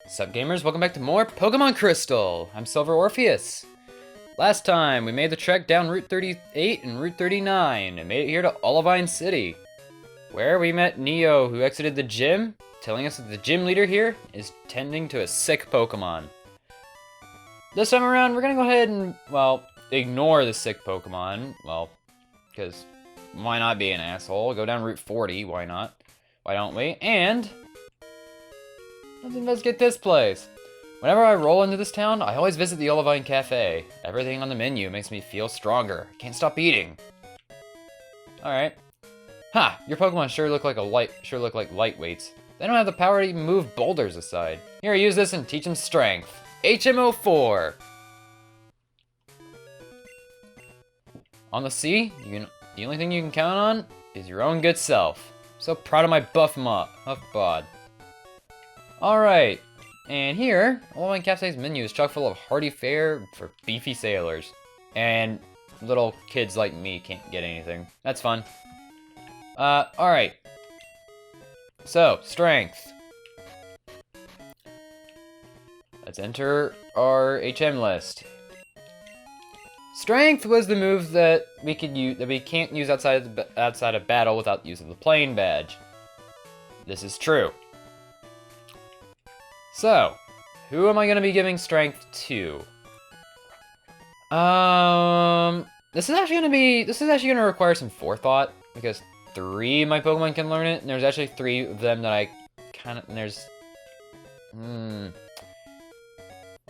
Sup gamers, welcome back to more Pokemon Crystal! I'm Silver Orpheus. Last time, we made the trek down Route 38 and Route 39 and made it here to Olivine City, where we met Neo, who exited the gym, telling us that the gym leader here is tending to a sick Pokemon. This time around, we're gonna go ahead and, well, ignore the sick Pokemon, well, because why not be an asshole? Go down Route 40, why not? Why don't we? And let's investigate this place. Whenever I roll into this town, I always visit the Olivine Cafe. Everything on the menu makes me feel stronger. I can't stop eating. Alright. Ha! Your Pokemon sure look like lightweights. They don't have the power to even move boulders aside. Here, use this and teach them strength. HMO4! On the sea, the only thing you can count on is your own good self. So proud of my buff bod. Alright, and here, Olivine Cafe's menu is chock full of hearty fare for beefy sailors. And little kids like me can't get anything. That's fun. Alright. So, strength. Let's enter our HM list. Strength was the move that we could use, that we can't use outside of battle without using the playing badge. This is true. So, who am I gonna be giving strength to? This is actually gonna require some forethought, because 3 of my Pokemon can learn it, and there's actually 3 of them that I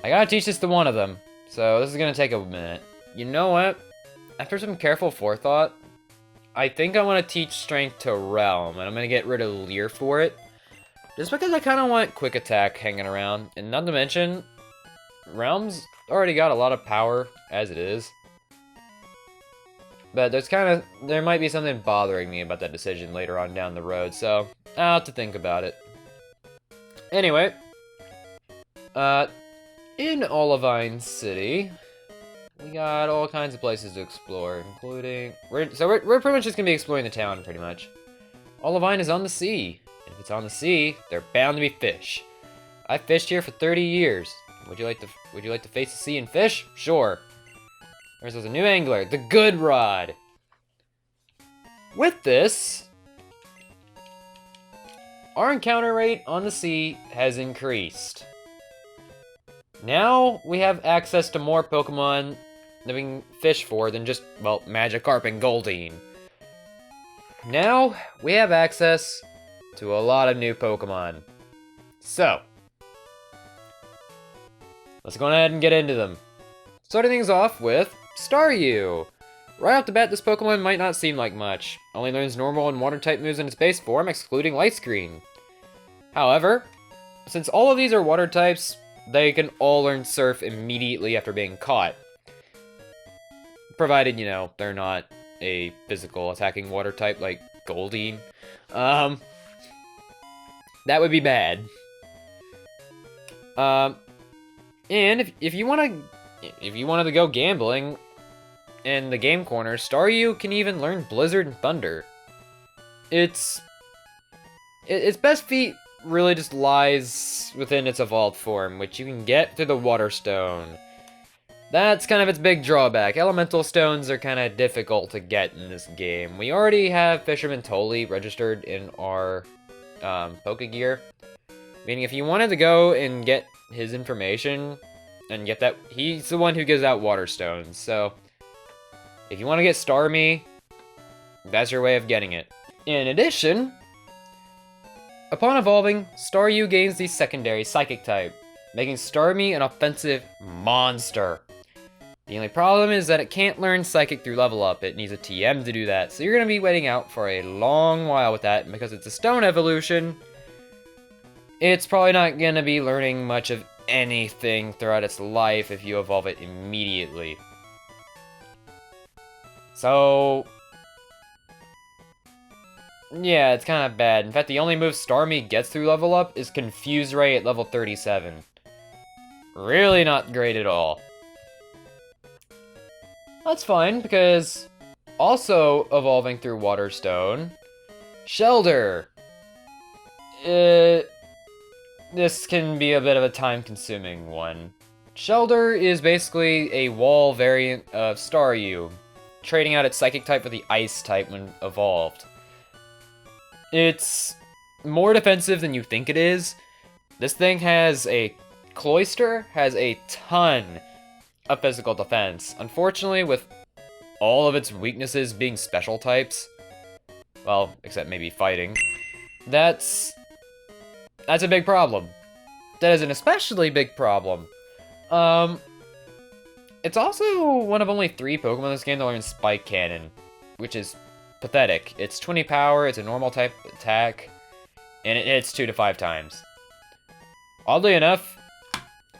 I gotta teach this to one of them, so this is gonna take a minute. You know what? After some careful forethought, I think I want to teach strength to Realm, and I'm gonna get rid of Leer for it. Just because I kind of want Quick Attack hanging around, and not to mention, Realm's already got a lot of power as it is. But there might be something bothering me about that decision later on down the road, so I'll have to think about it. Anyway, in Olivine City, we got all kinds of places to explore, including we're pretty much just gonna be exploring the town, pretty much. Olivine is on the sea. If it's on the sea, they're bound to be fish. I've fished here for 30 years. Would you like to face the sea and fish? Sure. There's a new angler, the Good Rod. With this, our encounter rate on the sea has increased. Now we have access to more Pokemon that we can fish for than just, well, Magikarp and Goldeen. Now we have access to a lot of new Pokemon. So, let's go ahead and get into them. Starting things off with Staryu. Right off the bat, this Pokemon might not seem like much. Only learns normal and water-type moves in its base form, excluding Light Screen. However, since all of these are water types, they can all learn Surf immediately after being caught. Provided, you know, they're not a physical attacking water type like Goldeen. That would be bad. And if you wanted to go gambling in the game corner, Staryu can even learn Blizzard and Thunder. Its best feat really just lies within its evolved form, which you can get through the Water Stone. That's kind of its big drawback. Elemental stones are kind of difficult to get in this game. We already have Fisherman Tolly registered in our Pokegear, meaning if you wanted to go and get his information and get that, he's the one who gives out water stones. So if you want to get Starmie, that's your way of getting it. In addition, upon evolving, Staryu gains the secondary Psychic type, making Starmie an offensive monster. The only problem is that it can't learn Psychic through level up. It needs a TM to do that, so you're going to be waiting out for a long while with that, and because it's a stone evolution, it's probably not going to be learning much of anything throughout its life if you evolve it immediately. So, yeah, it's kind of bad. In fact, the only move Starmie gets through level up is Confuse Ray at level 37. Really not great at all. That's fine, because also evolving through Waterstone, Shelder. this can be a bit of a time-consuming one. Shellder is basically a wall variant of Staryu, trading out its Psychic type for the Ice type when evolved. It's more defensive than you think it is. This thing has a Cloyster, has a ton of physical defense. Unfortunately, with all of its weaknesses being special types, well, except maybe fighting, that's a big problem. That is an especially big problem. It's also one of only 3 Pokemon in this game that learn Spike Cannon, which is pathetic. It's 20 power, it's a normal type attack, and it hits 2 to 5 times. Oddly enough,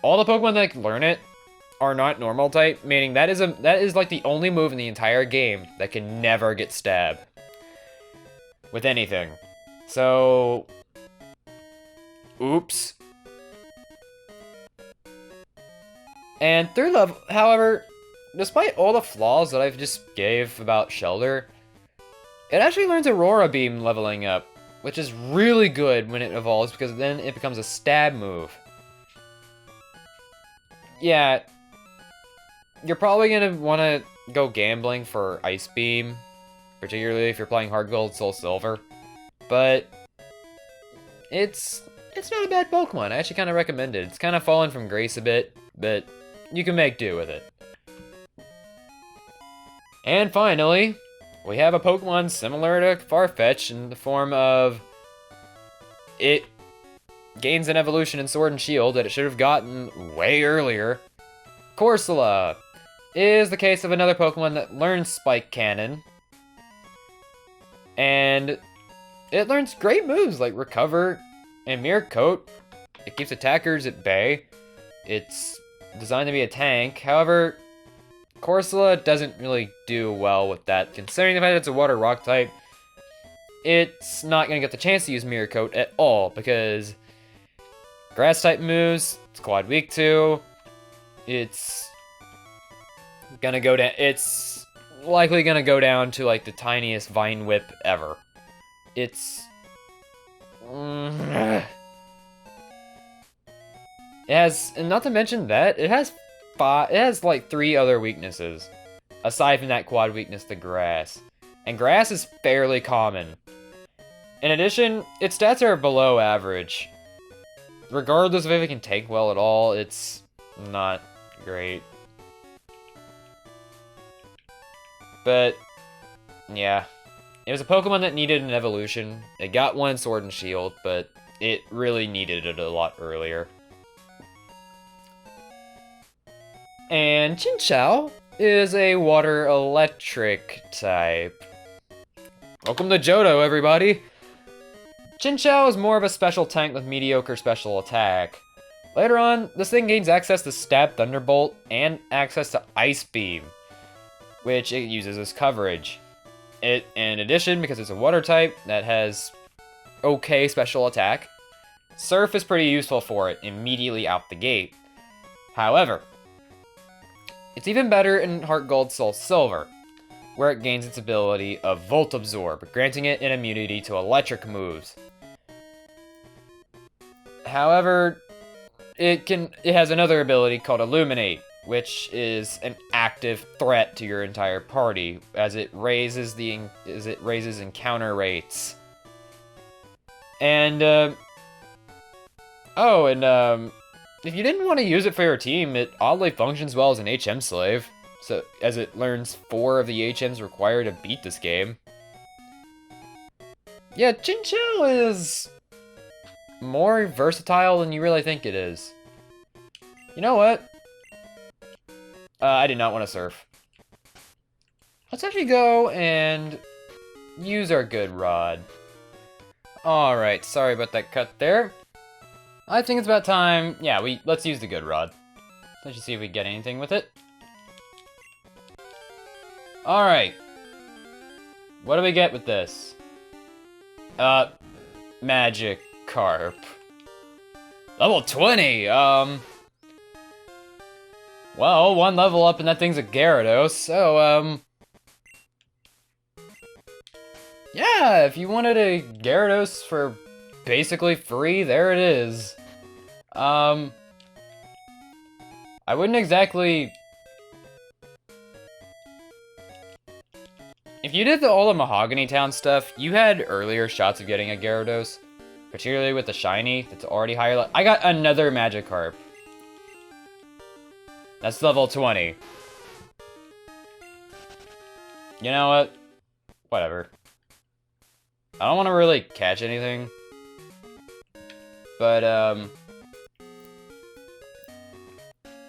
all the Pokemon that can learn it are not normal type, meaning that is like the only move in the entire game that can never get stabbed with anything. So, oops. And third level, however, despite all the flaws that I've just gave about Shellder, it actually learns Aurora Beam leveling up, which is really good when it evolves because then it becomes a stab move. Yeah, you're probably gonna want to go gambling for Ice Beam, particularly if you're playing Hard Gold, Soul Silver, but it's not a bad Pokemon. I actually kind of recommend it. It's kind of fallen from grace a bit, but you can make do with it. And finally, we have a Pokemon similar to Farfetch in the form of it gains an evolution in Sword and Shield that it should have gotten way earlier. Corsola is the case of another Pokemon that learns Spike Cannon, and it learns great moves like Recover and Mirror Coat. It keeps attackers at bay. It's designed to be a tank. However, Corsola doesn't really do well with that, considering the fact that it's a water rock type. It's not going to get the chance to use Mirror Coat at all, because grass type moves, it's quad weak to. It's gonna go down. It's likely gonna go down to like the tiniest Vine Whip ever. It's it has, and not to mention that it has like 3 other weaknesses aside from that quad weakness to grass, and grass is fairly common. In addition, its stats are below average. Regardless of if it can take well at all, it's not great. But yeah, it was a Pokemon that needed an evolution. It got one in Sword and Shield, but it really needed it a lot earlier. And Chinchou is a water electric type. Welcome to Johto, everybody! Chinchou is more of a special tank with mediocre special attack. Later on, this thing gains access to Stab Thunderbolt and access to Ice Beam, which it uses as coverage. In addition, because it's a water type that has okay special attack, Surf is pretty useful for it immediately out the gate. However, it's even better in Heart Gold Soul Silver, where it gains its ability of Volt Absorb, granting it an immunity to electric moves. However, it has another ability called Illuminate, which is an active threat to your entire party as it raises encounter rates. And if you didn't want to use it for your team, it oddly functions well as an HM slave, so as it learns 4 of the HMs required to beat this game. Yeah, Chinchou is more versatile than you really think it is. You know what? I did not want to surf. Let's actually go and use our good rod. Alright, sorry about that cut there. I think it's about time. Yeah, let's use the good rod. Let's just see if we get anything with it. Alright. What do we get with this? Magikarp. Level 20, well, 1 level up and that thing's a Gyarados, so, yeah, if you wanted a Gyarados for basically free, there it is. I wouldn't exactly... If you did all the Mahogany Town stuff, you had earlier shots of getting a Gyarados. Particularly with the shiny, that's already higher. I got another Magikarp. That's level 20. You know what? Whatever. I don't want to really catch anything. But,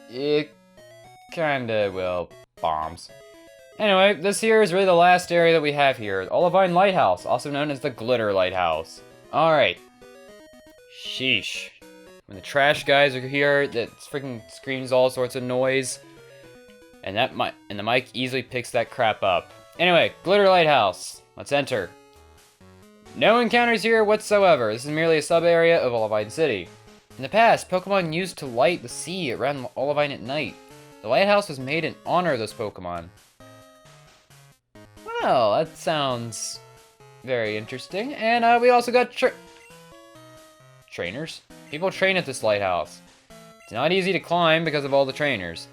it kinda, well, bombs. Anyway, this here is really the last area that we have here. Olivine Lighthouse, also known as the Glitter Lighthouse. Alright. Sheesh. When the trash guys are here, that freaking screams all sorts of noise. And the mic easily picks that crap up. Anyway, Glitter Lighthouse. Let's enter. No encounters here whatsoever. This is merely a sub-area of Olivine City. In the past, Pokemon used to light the sea around Olivine at night. The lighthouse was made in honor of those Pokemon. Well, that sounds very interesting. And we also got trainers. People train at this lighthouse. It's not easy to climb because of all the trainers.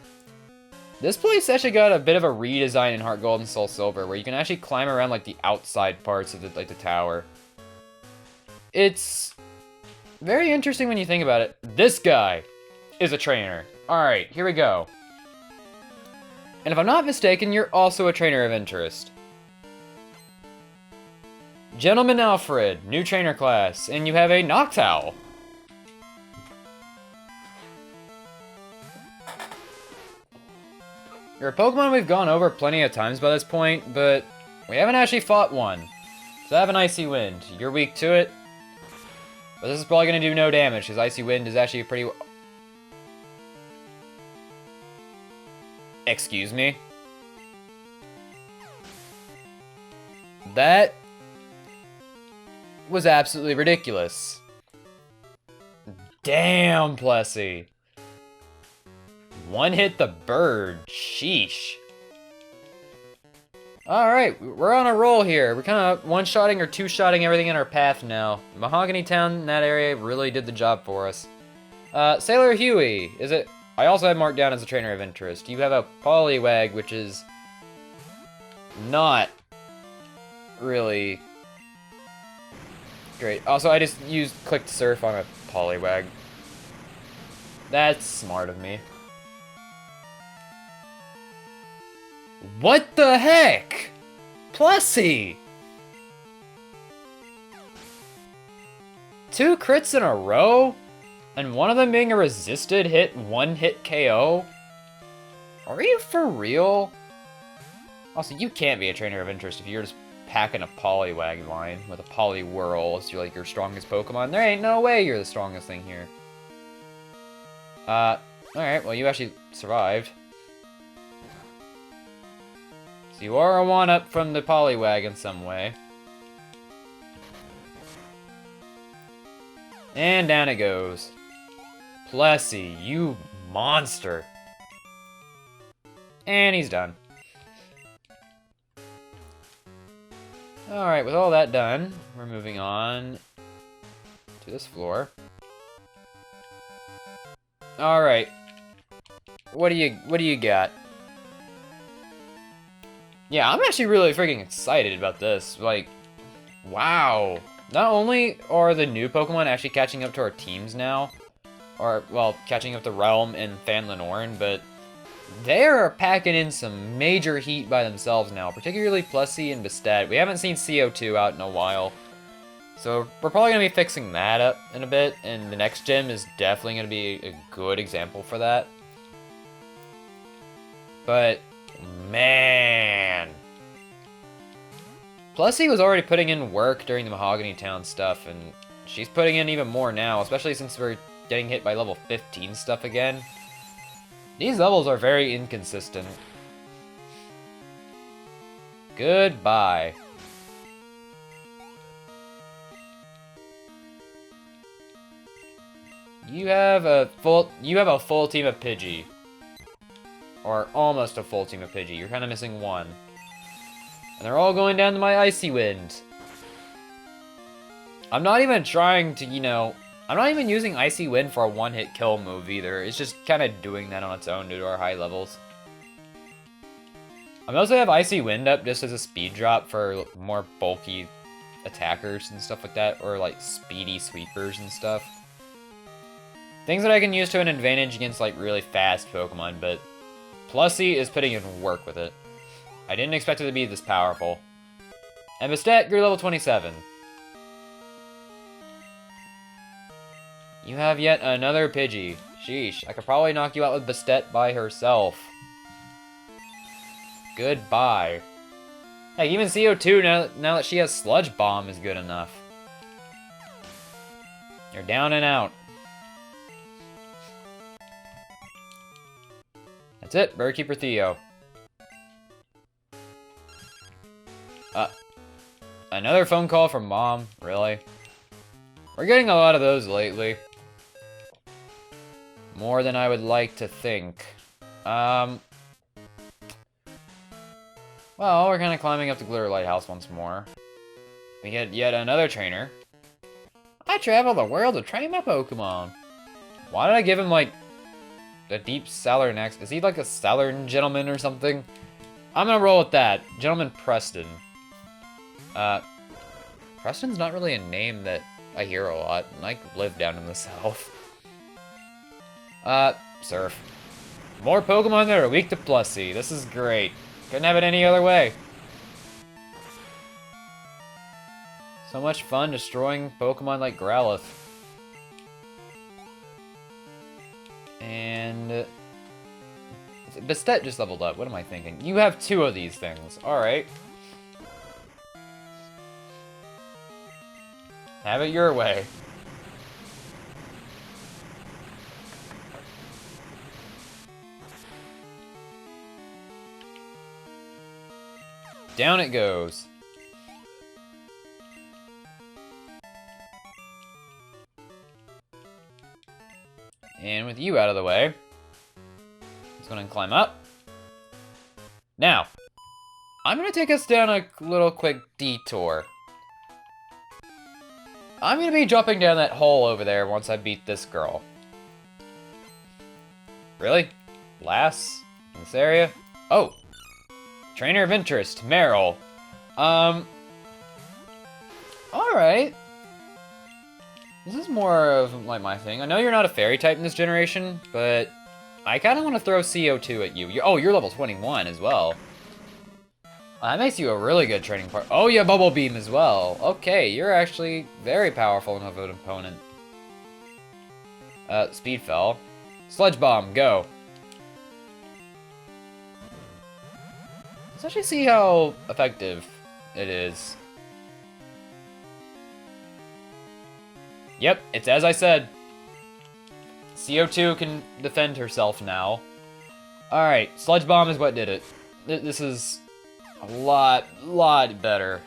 This place actually got a bit of a redesign in Heart Gold and Soul Silver, where you can actually climb around like the outside parts of the tower. It's very interesting when you think about it. This guy is a trainer. Alright, here we go. And if I'm not mistaken, you're also a trainer of interest. Gentleman Alfred, new trainer class, and you have a Noctowl. You're a Pokemon we've gone over plenty of times by this point, but we haven't actually fought one. So I have an Icy Wind. You're weak to it. But this is probably going to do no damage, because Icy Wind is actually a pretty... Excuse me? That was absolutely ridiculous. Damn, Plessy. One hit the bird. Sheesh. Alright, we're on a roll here. We're kind of one-shotting or two-shotting everything in our path now. Mahogany Town in that area really did the job for us. Sailor Huey, is it? I also have marked down as a trainer of interest. You have a Poliwag, which is not really great. Also, I just clicked surf on a Poliwag. That's smart of me. What the heck? Plessy! 2 crits in a row? And one of them being a resisted hit, one-hit KO? Are you for real? Also, you can't be a trainer of interest if you're just packing a Poliwag line with a Poliwhirl as your strongest Pokemon. There ain't no way you're the strongest thing here. Alright, well you actually survived. So you are a 1-up from the Poliwag in some way. And down it goes. Plessy, you monster. And he's done. Alright, with all that done, we're moving on to this floor. Alright. What do you got? Yeah, I'm actually really freaking excited about this. Like, wow. Not only are the new Pokemon actually catching up to our teams now, or, well, catching up to Realm and Fanlinorin, but they're packing in some major heat by themselves now, particularly Plessy and Bastet. We haven't seen CO2 out in a while, so we're probably going to be fixing that up in a bit, and the next gym is definitely going to be a good example for that. But man, Plessy was already putting in work during the Mahogany Town stuff, and she's putting in even more now, especially since we're getting hit by level 15 stuff again. These levels are very inconsistent. Goodbye. You have a full team of Pidgey. Or almost a full team of Pidgey. You're kind of missing one. And they're all going down to my Icy Wind. I'm not even trying to, I'm not even using Icy Wind for a one-hit kill move either. It's just kind of doing that on its own due to our high levels. I also have Icy Wind up just as a speed drop for more bulky attackers and stuff like that, or like speedy sweepers and stuff. Things that I can use to an advantage against like really fast Pokemon, but Plussy is putting in work with it. I didn't expect it to be this powerful. And Bastet, you're level 27. You have yet another Pidgey. Sheesh, I could probably knock you out with Bastet by herself. Goodbye. Hey, even CO2, now that she has Sludge Bomb, is good enough. You're down and out. That's it, Birdkeeper Theo. Another phone call from Mom, really? We're getting a lot of those lately. More than I would like to think. Well, we're kind of climbing up the Glitter Lighthouse once more. We get yet another trainer. I travel the world to train my Pokemon. Why did I give him, like, a deep Southern accent? Is he, like, a Southern gentleman or something? I'm gonna roll with that. Gentleman Preston. Preston's not really a name that I hear a lot, and I live down in the South. Surf. More Pokemon that are weak to Plussy. This is great. Couldn't have it any other way. So much fun destroying Pokemon like Growlithe. And... Bastet just leveled up. What am I thinking? You have 2 of these things. Alright. Have it your way. Down it goes. And with you out of the way, let's go ahead and climb up. Now, I'm going to take us down a little quick detour. I'm going to be jumping down that hole over there once I beat this girl. Really? Lass? In this area? Oh! Trainer of interest, Meryl. Alright. This is more of, like, my thing. I know you're not a fairy type in this generation, but I kind of want to throw CO2 at you. You're level 21 as well. That makes you a really good training partner. Oh, yeah, Bubble Beam as well. Okay, you're actually very powerful enough of an opponent. Speed Fell. Sludge Bomb, go. Let's actually see how effective it is. Yep, it's as I said. CO2 can defend herself now. Alright, Sludge Bomb is what did it. This is a lot better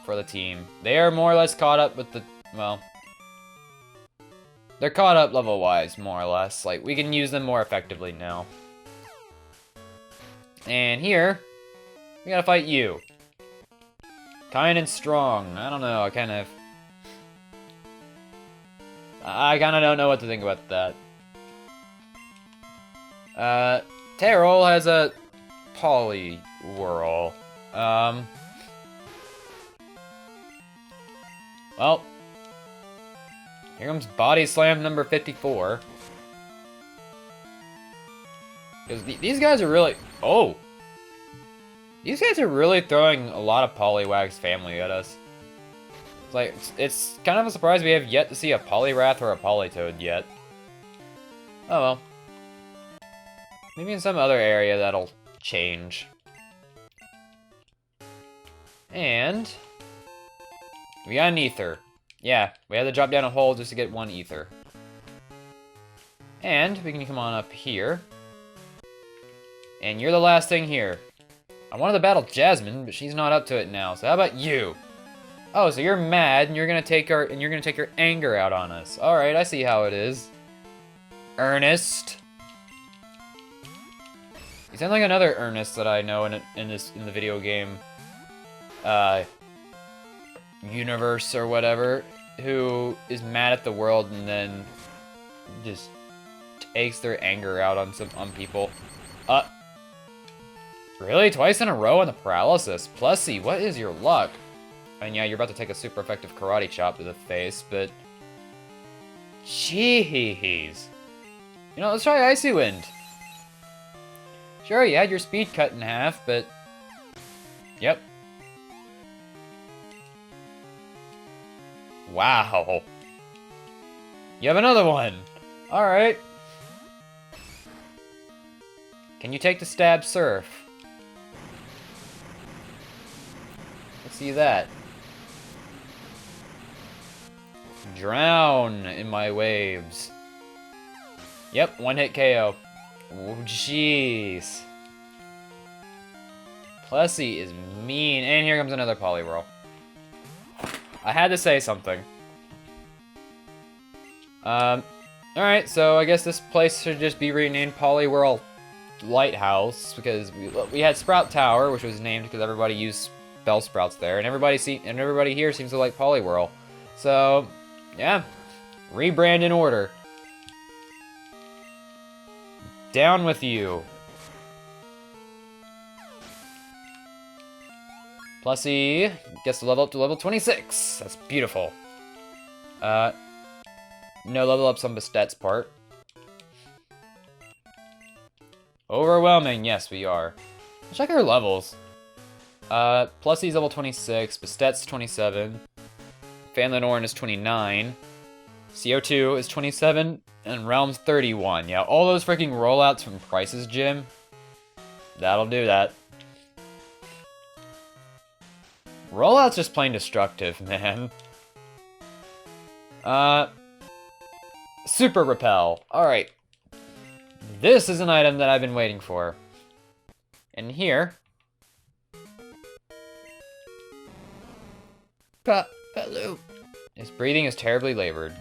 for the team. They are more or less caught up with the, well, they're caught up level-wise, more or less. Like, we can use them more effectively now. And here, we gotta fight you. Kind and strong. I don't know, I kind of don't know what to think about that. Terrell has a Poliwhirl. Well, here comes Body Slam number 54. Because these guys are really... Oh! These guys are really throwing a lot of Poliwag's family at us. It's like, it's kind of a surprise we have yet to see a Poliwrath or a Politoed yet. Oh well. Maybe in some other area that'll change. And... we got an Ether. Yeah, we had to drop down a hole just to get one Ether. And we can come on up here. And you're the last thing here. I wanted to battle Jasmine, but she's not up to it now. So how about you? Oh, so you're mad and you're gonna take your anger out on us. All right, I see how it is. Ernest. You sound like another Ernest that I know in the video game universe or whatever. who is mad at the world and then just takes their anger out on people. Really? Twice in a row on the paralysis? Plessy, what is your luck? I mean, yeah, you're about to take a super effective karate chop to the face, but... Jeez. You know, let's try Icy Wind. Sure, you had your speed cut in half, but... Yep. Wow. You have another one. Alright. Can you take the stab surf? Let's see that. Drown in my waves. Yep, one hit KO. Oh, jeez. Plessy is mean. And here comes another Poliwhirl. I had to say something. Alright, so I guess this place should just be renamed Poliwhirl Lighthouse, because we had Sprout Tower, which was named because everybody used Bell Sprouts there, and everybody here seems to like Poliwhirl. So, yeah. Rebrand in order. Down with you. Plessy gets to level up to level 26. That's beautiful. No level ups on Bastet's part. Overwhelming, yes we are. Check our levels. Plessy's level 26, Bastet's 27, Fanlenoran is 29, CO2 is 27, and Realm's 31. Yeah, all those freaking rollouts from Price's Gym. That'll do that. Rollout's just plain destructive, man. Super Repel. Alright. This is an item that I've been waiting for. And here... Palu. His breathing is terribly labored.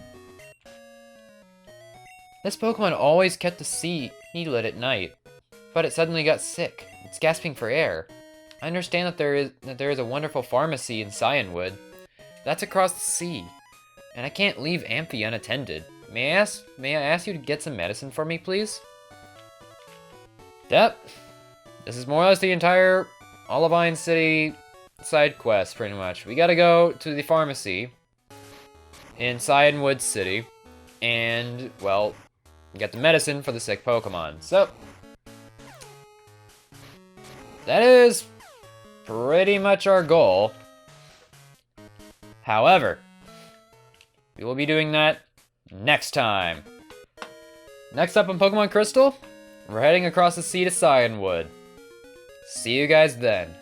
This Pokemon always kept the sea heated at night, but it suddenly got sick. It's gasping for air. I understand that there is a wonderful pharmacy in Cyanwood. That's across the sea, and I can't leave Amphi unattended. May I ask you to get some medicine for me, please? Yep. This is more or less the entire Olivine City side quest, pretty much. We gotta go to the pharmacy in Cyanwood City, and, well, get the medicine for the sick Pokemon. So, that is pretty much our goal. However, we will be doing that next time. Next up on Pokemon Crystal, we're heading across the sea to Cyanwood. See you guys then.